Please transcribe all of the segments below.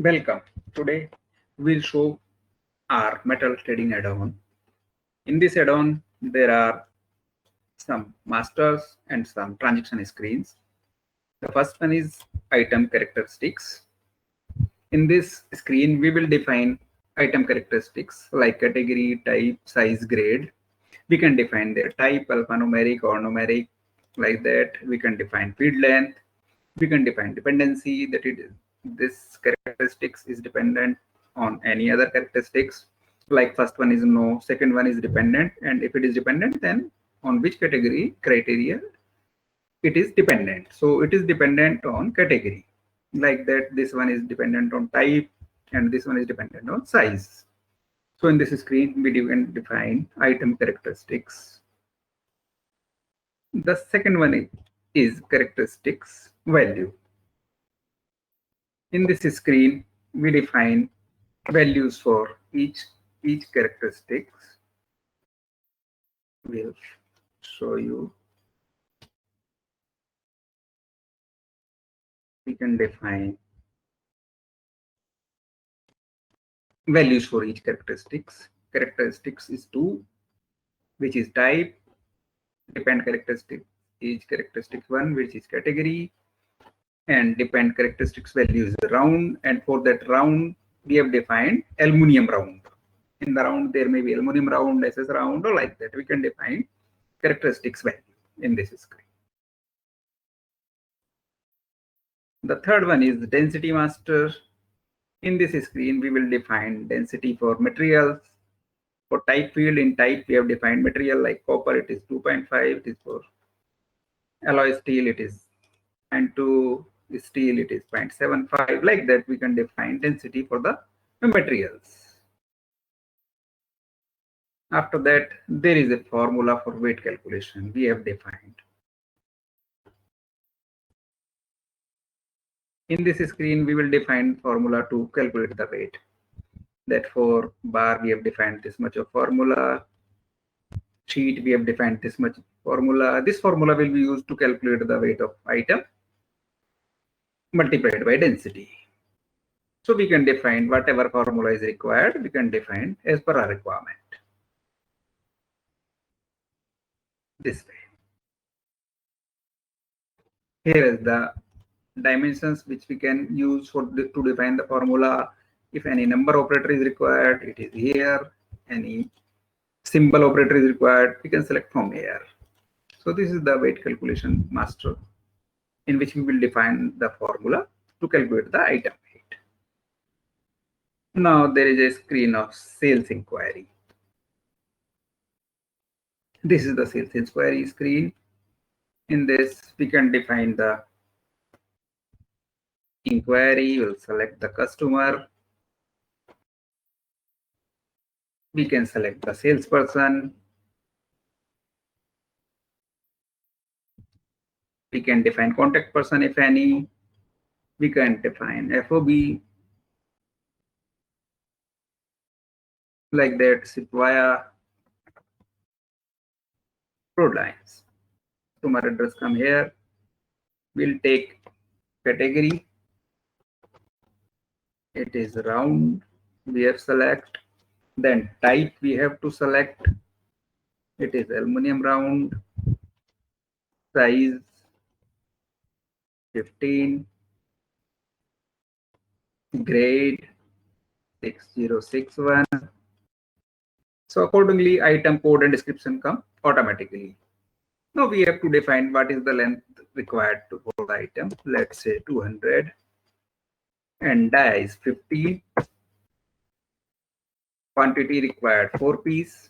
Welcome. Today we'll show our metal trading add-on. In this add-on, there are some masters and some transaction screens. The first one is item characteristics. In this screen, we will define item characteristics like category, type, size, grade. We can define their type, alphanumeric or numeric, like that. We can define feed length. We can define dependency, that this characteristics is dependent on any other characteristics. Like first one is no, second one is dependent, and if it is dependent, then on which category criteria it is dependent. So it is dependent on category, like that. This one is dependent on type, and this one is dependent on size. So in this screen, we can define item characteristics. The second one is characteristics value. In this screen, we define values for each characteristics. We'll show you. We can define values for each characteristics. Characteristics is 2, which is type. Depend characteristic is characteristics 1, which is category. And depend characteristics value is round. And for that round, we have defined aluminum round. In the round, there may be aluminum round, SS round, or like that. We can define characteristics value in this screen. The third one is density master. In this screen, we will define density for materials. For type field, in type, we have defined material like copper, it is 2.5. It is for alloy steel, it is 0.2. Steel, it is 0.75. Like that, we can define density for the materials. After that, there is a formula for weight calculation we have defined. In this screen, we will define formula to calculate the weight. That for bar, we have defined this much of formula. Sheet, we have defined this much formula. This formula will be used to calculate the weight of item multiplied by density. So we can define whatever formula is required, we can define as per our requirement. This way. Here is the dimensions which we can use to define the formula. If any number operator is required, it is here. Any symbol operator is required, we can select from here. So this is the weight calculation master, in which we will define the formula to calculate the item weight. Now there is a screen of sales inquiry. This is the sales inquiry screen. In this, we can define the inquiry. We'll select the customer. We can select the salesperson. We can define contact person if any. We can define FOB. Like that, ship via road lines. Customer address come here. We'll take category. It is round. We have select. Then type we have to select. It is aluminum round. Size 15. Grade 6061. So accordingly, item code and description come automatically. Now we have to define what is the length required for the item. Let's say 200. And die is 50. Quantity required 4 piece.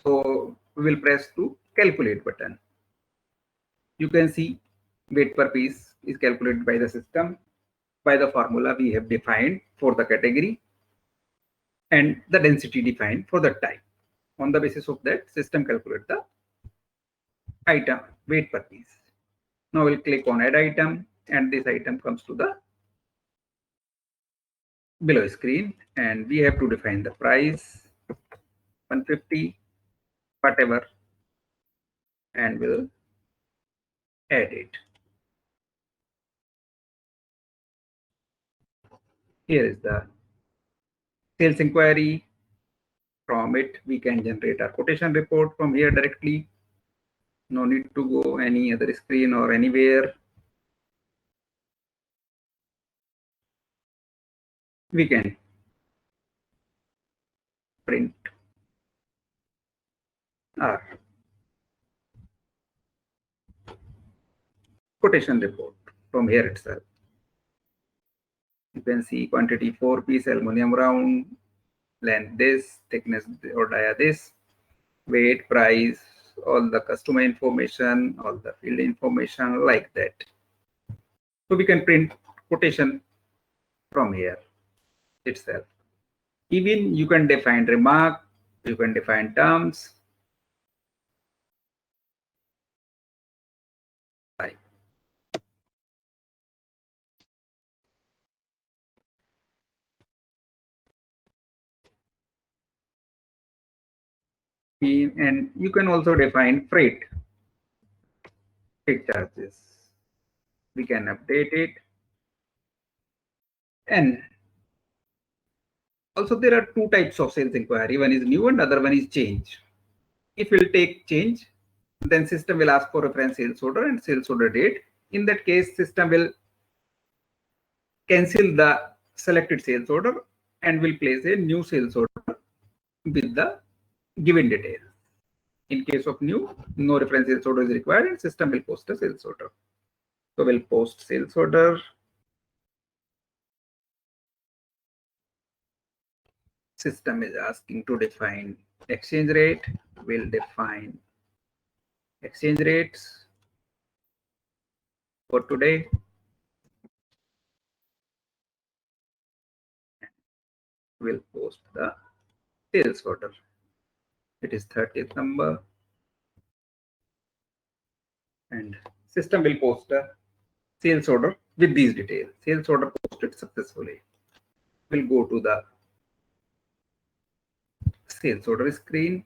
So we will press to calculate button. You can see weight per piece is calculated by the system by the formula we have defined for the category and the density defined for the type. On the basis of that, system calculate the item weight per piece. Now we'll click on add item, and this item comes to the below screen, and we have to define the price 150 whatever, and we'll add it. Here is the sales inquiry. From it, we can generate our quotation report from here directly. No need to go any other screen or anywhere. We can print our quotation report from here itself. You can see quantity 4 piece aluminum round, length this, thickness or dia this, weight, price, all the customer information, all the field information like that. So we can print quotation from here itself. Even you can define remark, you can define terms. Like and you can also define freight charges. We can update it. And also there are two types of sales inquiry. One is new and other one is change. If we'll take change, then system will ask for reference sales order and sales order date. In that case, system will cancel the selected sales order and will place a new sales order with the given details. In case of new, no reference sales order is required and system will post a sales order. So we'll post sales order. System is asking to define exchange rate. We'll define exchange rates for today. We'll post the sales order. It is 30th number. And system will post a sales order with these details. Sales order posted successfully. We'll go to the sales order screen.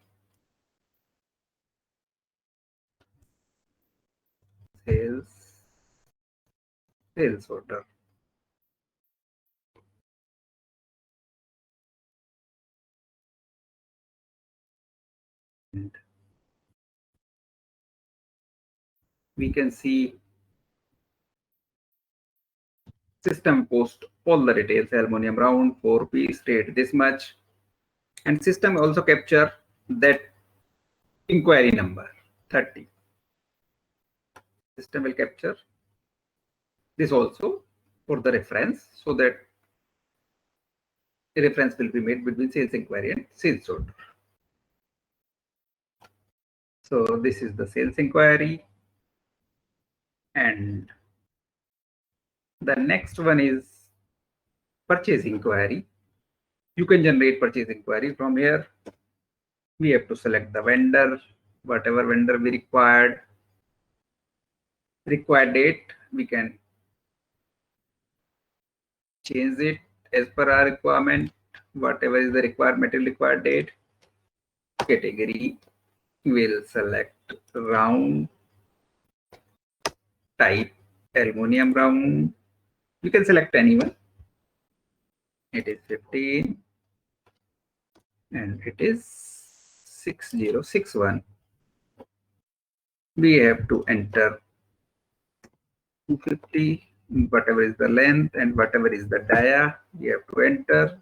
Sales order. And we can see system post all the details. Aluminum round, 4 piece, rate this much. And system also capture that inquiry number 30. System will capture this also for the reference, so that a reference will be made between sales inquiry and sales order. So this is the sales inquiry. And the next one is purchase inquiry. You can generate purchase inquiry from here. We have to select the vendor, whatever vendor we required date. We can change it as per our requirement, whatever is the required material required date. Category, we'll select round, type aluminum round. You can select anyone. It is 15 and it is 6061. We have to enter 250, whatever is the length and whatever is the dia, we have to enter.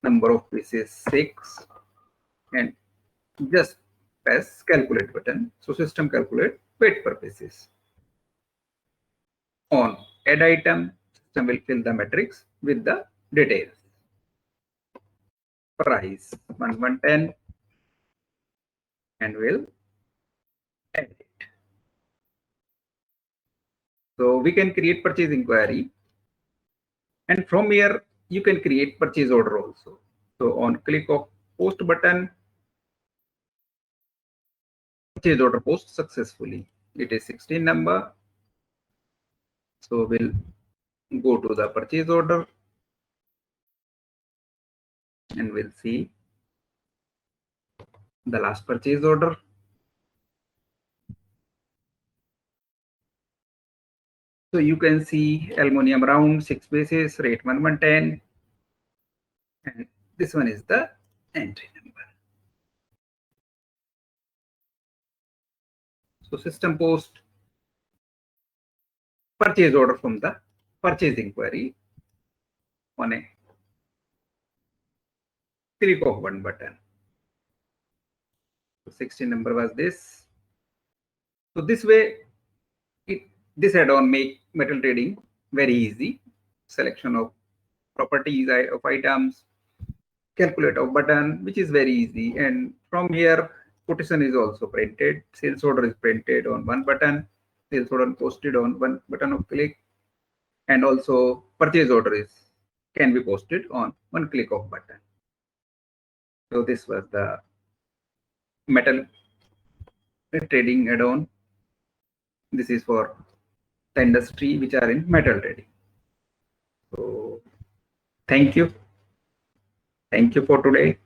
Number of pieces 6, and just press calculate button. So system calculate weight per pieces. On add item, system will fill the matrix with the details. Price 1110 and will add it. So we can create purchase inquiry, and from here you can create purchase order also. So on click of post button, purchase order post successfully. It is 16 number. So we'll go to the purchase order and we'll see the last purchase order. So you can see aluminum round 6 bases, rate 1110, and this one is the entry number. So system post purchase order from the purchase inquiry on a click of one button. So 16 number was this. So this way, this add-on make metal trading very easy. Selection of properties of items, calculate of button, which is very easy. And from here, quotation is also printed. Sales order is printed on one button. Sales order posted on one button of click. And also purchase order can be posted on one click of button. So this was the metal trading add-on. This is for the industry which are in metal trading. So thank you for today.